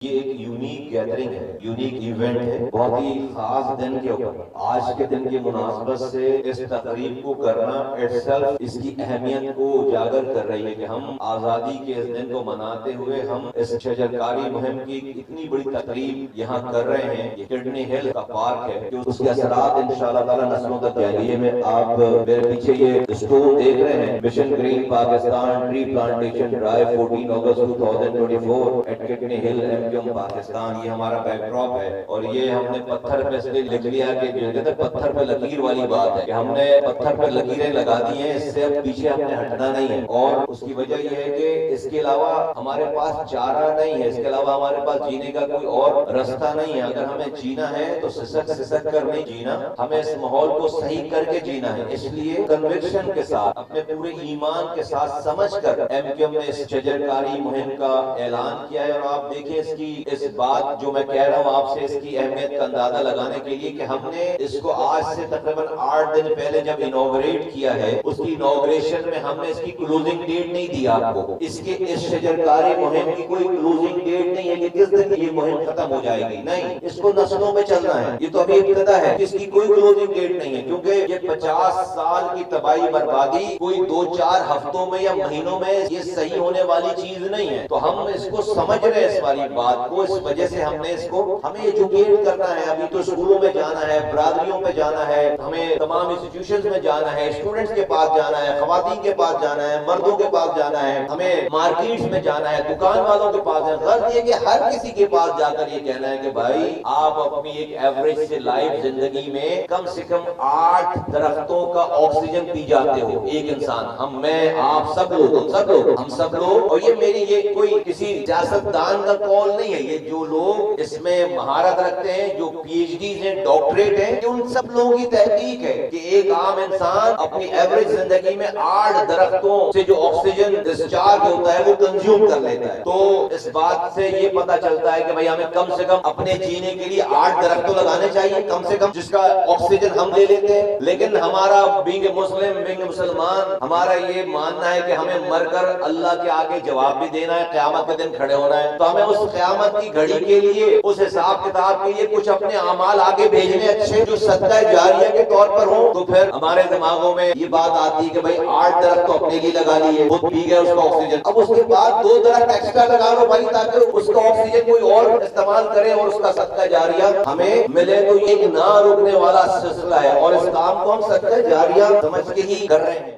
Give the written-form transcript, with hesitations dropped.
یہ ایک unique gathering ہے، یونیک ایونٹ ہے، بہت ہی خاص دن کے اوپر آج کے دن کی مناسبت سے اس تقریب کو کرنا itself اس کی اہمیت کو اجاگر کر رہی ہے کہ ہم آزادی کے اس دن کو مناتے ہوئے ہم اس شجرکاری مہم کی اتنی بڑی تقریب یہاں کر رہے ہیں۔ یہ کڈنی ہل کا پارک ہے کہ اس کے اثرات انشاءاللہ تعالی نسلوں تک جائیں گے۔ میں آپ میرے پیچھے یہ اسٹور دیکھ رہے ہیں، mission green Pakistan tree plantation drive 14 اگست 2024 ایٹ کڈنی ہل پاکستان، یہ ہمارا بیک ڈراپ ہے۔ اور یہ ہم نے پتھر پہ سے لکھ لیا کہ جو کہتے ہیں پتھر پہ لکیر والی بات ہے کہ ہم نے پتھر پہ لکیریں لگا دی ہیں، اس سے اب پیچھے ہم نے ہٹنا نہیں ہے۔ اور اس کی وجہ یہ ہے کہ اس کے علاوہ ہمارے پاس چارہ نہیں ہے، اس کے علاوہ ہمارے پاس جینے کا کوئی اور رستہ نہیں ہے۔ اگر ہمیں جینا ہے تو سسک کر نہیں جینا، ہمیں اس ماحول کو صحیح کر کے جینا ہے۔ اس لیے کنوکشن کے ساتھ، اپنے پورے ایمان کے ساتھ سمجھ کر MQM نے اس شجرکاری مہم کا اعلان کیا ہے۔ اور آپ دیکھیں اس بات جو میں کہہ رہا ہوں آپ سے، اس کی اہمیت کا اندازہ لگانے کے لیے کہ ہم نے اس کو آج سے تقریباً 8 دن پہلے جب انوگریٹ کیا ہے، اس کی انوگریشن میں ہم نے اس کی کلوزنگ ڈیٹ نہیں دی آپ کو۔ اس شجرکاری مہم کی کوئی کلوزنگ ڈیٹ نہیں ہے کہ کس دن یہ مہم ختم ہو جائے گی، نہیں، اس کو نسلوں میں چلنا ہے۔ یہ تو ابھی ابتدا ہے، اس کی کوئی کلوزنگ ڈیٹ نہیں ہے، کیونکہ یہ 50 سال کی تباہی بربادی کوئی 2-4 ہفتوں میں یا مہینوں میں یہ صحیح ہونے والی چیز نہیں ہے۔ تو ہم اس کو سمجھ رہے ہیں اس والی بات کو، اس وجہ سے ہم نے اس کو ہمیں ایجوکیٹ کرنا ہے۔ ابھی تو اسکولوں میں جانا ہے، برادریوں میں جانا ہے، ہمیں تمام انسٹیٹیوشنز میں جانا ہے، اسٹوڈنٹس کے پاس جانا ہے، خواتین کے پاس جانا ہے، مردوں کے پاس جانا ہے، ہمیں مارکیٹس میں جانا ہے، دکان والوں کے پاس جانا ہے۔ غرض یہ کہ ہر کسی کے پاس جا کر یہ کہنا ہے کہ بھائی آپ اپنی ایک ایوریج سے لائف زندگی میں کم سے کم 8 درختوں کا آکسیجن پی جاتے ہو ایک انسان، میں آپ سب لوگ، ہم سب لوگ۔ اور یہ میری یہ کوئی کسی سیاستدان کا کال نہیں ہے، یہ جو لوگ اس میں مہارت رکھتے ہیں، جو PhDs ہیں، ڈاکٹریٹ ہیں، یہ ان سب لوگوں کی تحقیق ہے کہ ایک عام انسان اپنی ایوریج زندگی میں 8 درختوں سے جو آکسیجن ڈسچارج ہوتا ہے وہ کنزیوم کر لیتا ہے۔ تو اس بات سے یہ پتا چلتا ہے کہ بھئی ہمیں کم سے کم اپنے جینے کے لیے 8 درختوں لگانے چاہیے کم سے کم، جس کا آکسیجن ہم لے لیتے ہیں۔ لیکن ہمارا بینگ مسلم، بینگ مسلمان، ہمارا یہ ماننا ہے کہ ہمیں مر کر اللہ کے آگے جواب بھی دینا ہے، قیامت کے دن کھڑے ہونا ہے۔ تو ہمیں اس قیامت کی گھڑی کے لیے، اس حساب کتاب کے لیے کچھ اپنے اعمال آگے بھیجنے اچھے جو صدقہ جاریہ کے طور پر ہوں۔ تو پھر ہمارے دماغوں میں یہ بات آتی ہے کہ بھئی 8 درخت تو اپنے لیے لگا لیے، خود پی گئے اس کا آکسیجن، اب اس کے بعد 2 درخت ایکسٹرا لگا لو بھائی، تاکہ اس کا آکسیجن کوئی اور استعمال کرے اور اس کا صدقہ جاریہ ہمیں ملے۔ تو یہ ایک نہ رکنے والا سلسلہ ہے، اور اس کام کو ہم صدقہ جاریہ سمجھ کے ہی کر رہے ہیں۔